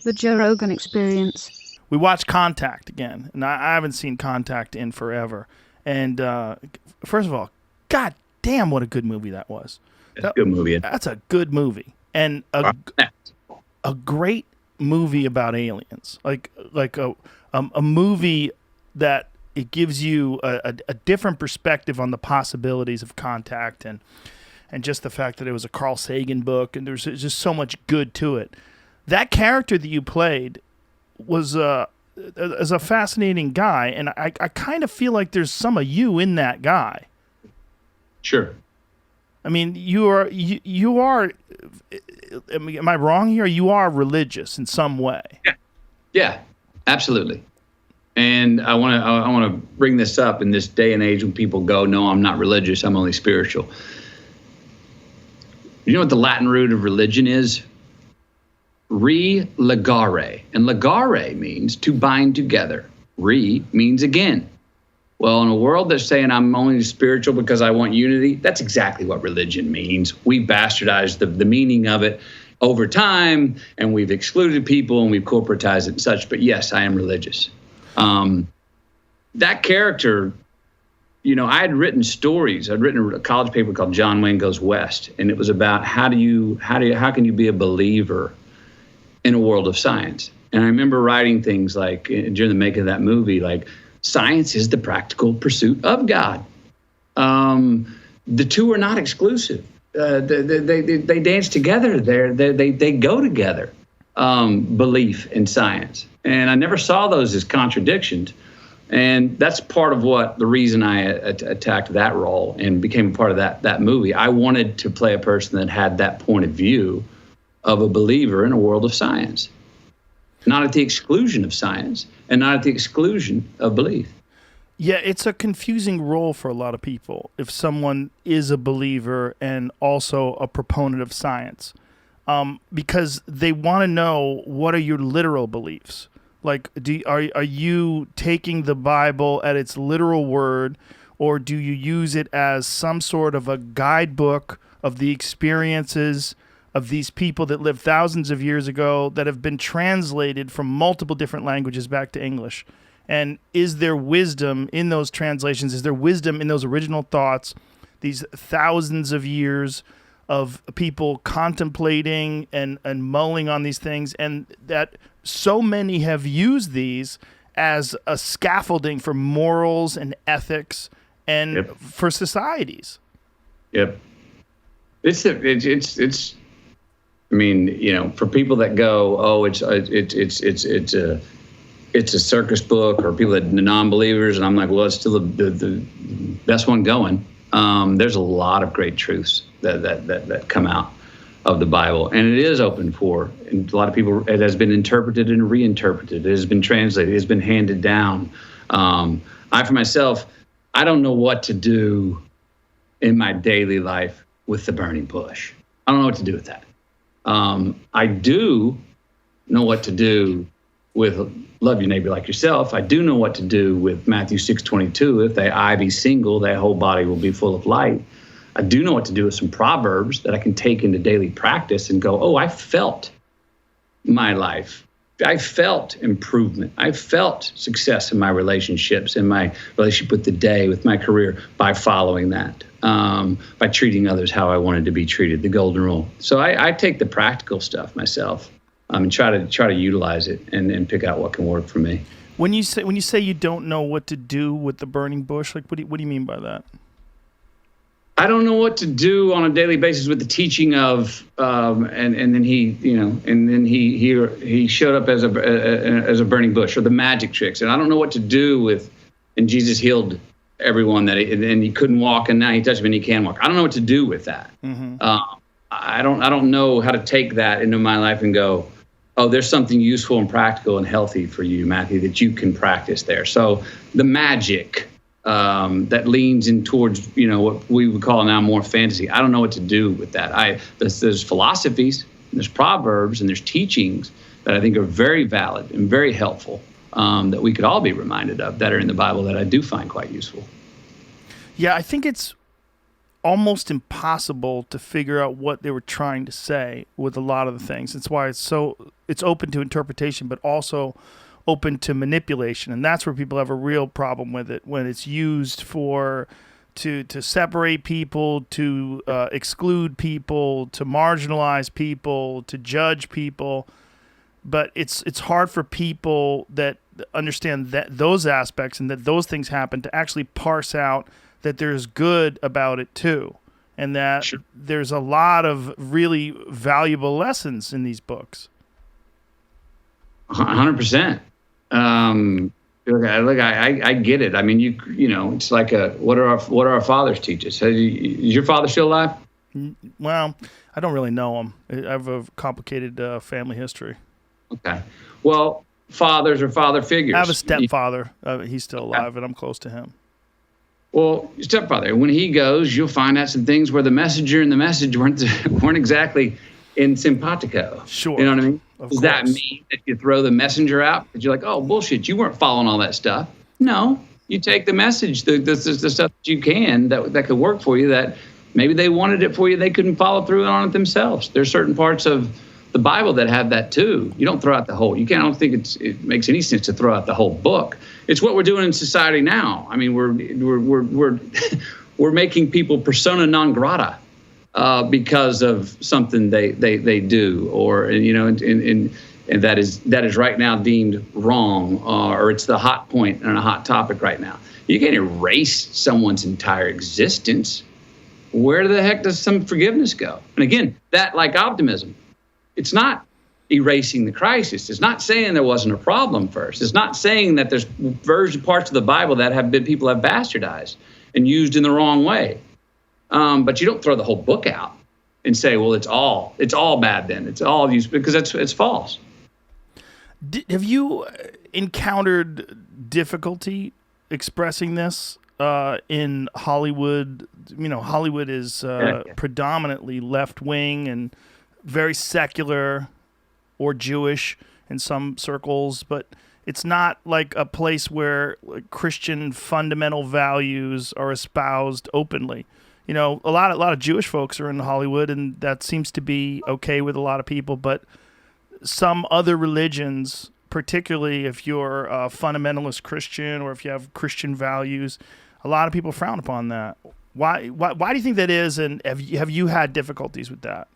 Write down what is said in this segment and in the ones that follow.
The Joe Rogan Experience. We watched Contact again, and I haven't seen Contact in forever. And first of all, god damn, what a good movie that was. That's a good movie. That's a good movie. And a great movie about aliens. Like a movie that it gives you a different perspective on the possibilities of contact and just the fact that it was a Carl Sagan book and there's just so much good to it. That character that you played was as a fascinating guy, and I kind of feel like there's some of you in that guy. Sure. I mean, you are. Am I wrong here? You are religious in some way. Yeah, absolutely. And I want to bring this up in this day and age when people go, "No, I'm not religious. I'm only spiritual." You know what the Latin root of religion is? Re-legare. And legare means to bind together. Re means again. Well, in a world that's saying I'm only spiritual because I want unity, that's exactly what religion means. We bastardized the meaning of it over time, and we've excluded people, and we've corporatized it and such. But yes, I am religious. That character, you know, I had written stories. I'd written a college paper called John Wayne Goes West, and it was about how can you be a believer in a world of science. And I remember writing things like during the making of that movie, like, science is the practical pursuit of God. The two are not exclusive. They dance together. They go together. Belief and science, and I never saw those as contradictions. And that's part of the reason I attacked that role and became a part of that movie. I wanted to play a person that had that point of view of a believer in a world of science, not at the exclusion of science and not at the exclusion of belief. Yeah, it's a confusing role for a lot of people if someone is a believer and also a proponent of science, because they want to know, what are your literal beliefs? Like, are you taking the Bible at its literal word, or do you use it as some sort of a guidebook of the experiences of these people that lived thousands of years ago that have been translated from multiple different languages back to English? And is there wisdom in those translations? Is there wisdom in those original thoughts, these thousands of years of people contemplating and mulling on these things, and that so many have used these as a scaffolding for morals and ethics and for societies? Yep. It's I mean, you know, for people that go, oh, it's a circus book, or people that non-believers, and I'm like, well, it's still the best one going. There's a lot of great truths that come out of the Bible, and it is open for, and a lot of people, it has been interpreted and reinterpreted. It has been translated. It has been handed down. I, for myself, I don't know what to do in my daily life with the burning bush. I don't know what to do with that. I do know what to do with love your neighbor like yourself. I do know what to do with Matthew 6:22. If thy eye be single, thy whole body will be full of light. I do know what to do with some Proverbs that I can take into daily practice and go, oh, I felt my life. I felt improvement. I felt success in my relationships, in my relationship with the day, with my career, by following that, by treating others how I wanted to be treated, the golden rule. So I take the practical stuff myself and try to utilize it and pick out what can work for me. When you say you don't know what to do with the burning bush, like what do you mean by that? I don't know what to do on a daily basis with the teaching of, and then he showed up as a burning bush, or the magic tricks, and I don't know what to do with, and Jesus healed everyone and he couldn't walk, and now he touched him and he can walk. I don't know what to do with that. Mm-hmm. I don't know how to take that into my life and go, oh, there's something useful and practical and healthy for you, Matthew, that you can practice there. So the magic that leans in towards, what we would call now more fantasy. I don't know what to do with that. There's philosophies, and there's proverbs, and there's teachings that I think are very valid and very helpful, that we could all be reminded of, that are in the Bible, that I do find quite useful. Yeah, I think it's almost impossible to figure out what they were trying to say with a lot of the things. That's why it's open to interpretation, but also open to manipulation. And that's where people have a real problem with it, when it's used to separate people, to exclude people, to marginalize people, to judge people. But it's hard for people that understand that those aspects and that those things happen to actually parse out that there's good about it too, and that there's a lot of really valuable lessons in these books. 100%. Look, I get it. I mean, you know, it's like what do our fathers teach us? Is your father still alive? Well, I don't really know him. I have a complicated family history. Okay. Well, fathers or father figures. I have a stepfather. He's still alive, and I'm close to him. Well, stepfather, when he goes, you'll find out some things where the messenger and the message weren't exactly in simpatico. Sure. You know what I mean? Does that mean that you throw the messenger out? That you're like, oh, bullshit, you weren't following all that stuff. No, you take the message, the stuff that you can that could work for you, that maybe they wanted it for you, they couldn't follow through on it themselves. There's certain parts of the Bible that have that too. You don't throw out the whole. I don't think it makes any sense to throw out the whole book. It's what we're doing in society now. I mean, we're making people persona non grata because of something they do, or and that is right now deemed wrong, or it's the hot point and a hot topic right now. You can't erase someone's entire existence. Where the heck does some forgiveness go? And again, that, like optimism, it's not erasing the crisis. It's not saying there wasn't a problem first. It's not saying that there's parts of the Bible that people have bastardized and used in the wrong way. But you don't throw the whole book out and say, well, it's all bad then. It's all used, because it's false. Have you encountered difficulty expressing this in Hollywood? You know, Hollywood is predominantly left-wing and very secular or Jewish in some circles, but it's not like a place where Christian fundamental values are espoused openly. You know, a lot of Jewish folks are in Hollywood, and that seems to be okay with a lot of people, but some other religions, particularly if you're a fundamentalist Christian or if you have Christian values, a lot of people frown upon that. Why do you think that is, and have you had difficulties with that?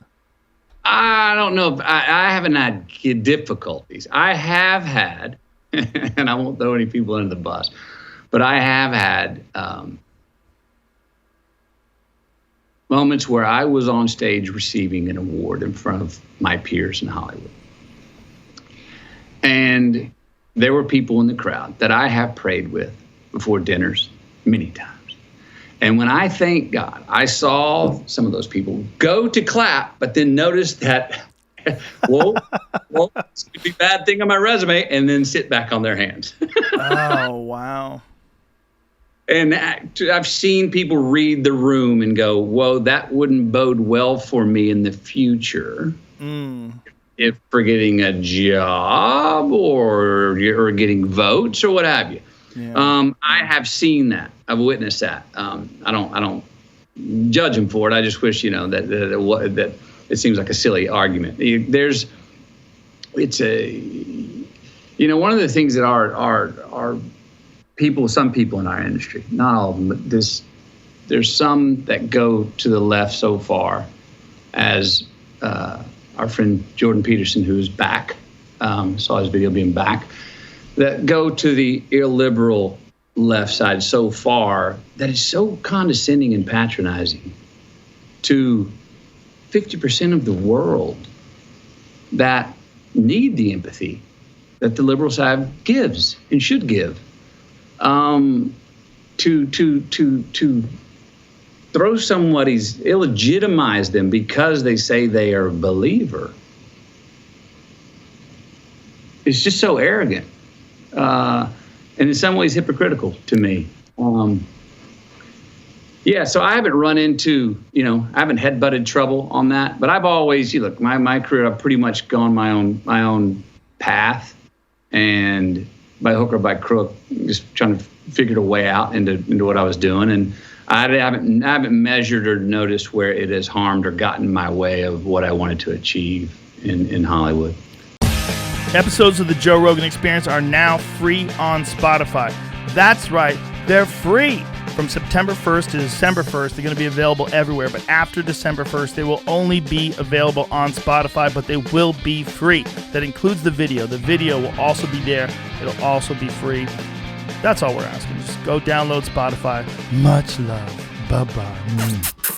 I don't know if I haven't had difficulties. I have had, and I won't throw any people under the bus, but I have had moments where I was on stage receiving an award in front of my peers in Hollywood. And there were people in the crowd that I have prayed with before dinners many times. And when I thank God, I saw some of those people go to clap, but then notice that, whoa, it's going to be a bad thing on my resume, and then sit back on their hands. Oh, wow. And I've seen people read the room and go, whoa, that wouldn't bode well for me in the future. If for getting a job or getting votes or what have you. Yeah. I have seen that. I've witnessed that. I don't judge him for it. I just wish, that it seems like a silly argument. One of the things that our people, some people in our industry, not all of them, but there's some that go to the left so far as our friend Jordan Peterson, who's back, saw his video being back, that go to the illiberal left side so far that is so condescending and patronizing to 50% of the world that need the empathy that the liberal side gives and should give. To throw somebody's, illegitimize them because they say they are a believer, it's just so arrogant. And in some ways hypocritical to me. So I haven't run into, I haven't head-butted trouble on that, but I've always, my career, I've pretty much gone my own path. And by hook or by crook, just trying to figure a way out into what I was doing. And I haven't measured or noticed where it has harmed or gotten in my way of what I wanted to achieve in Hollywood. Episodes of the Joe Rogan Experience are now free on Spotify. That's right, they're free. From September 1st to December 1st, they're going to be available everywhere. But after December 1st, they will only be available on Spotify, but they will be free. That includes the video. The video will also be there. It'll also be free. That's all we're asking. Just go download Spotify. Much love. Bye-bye.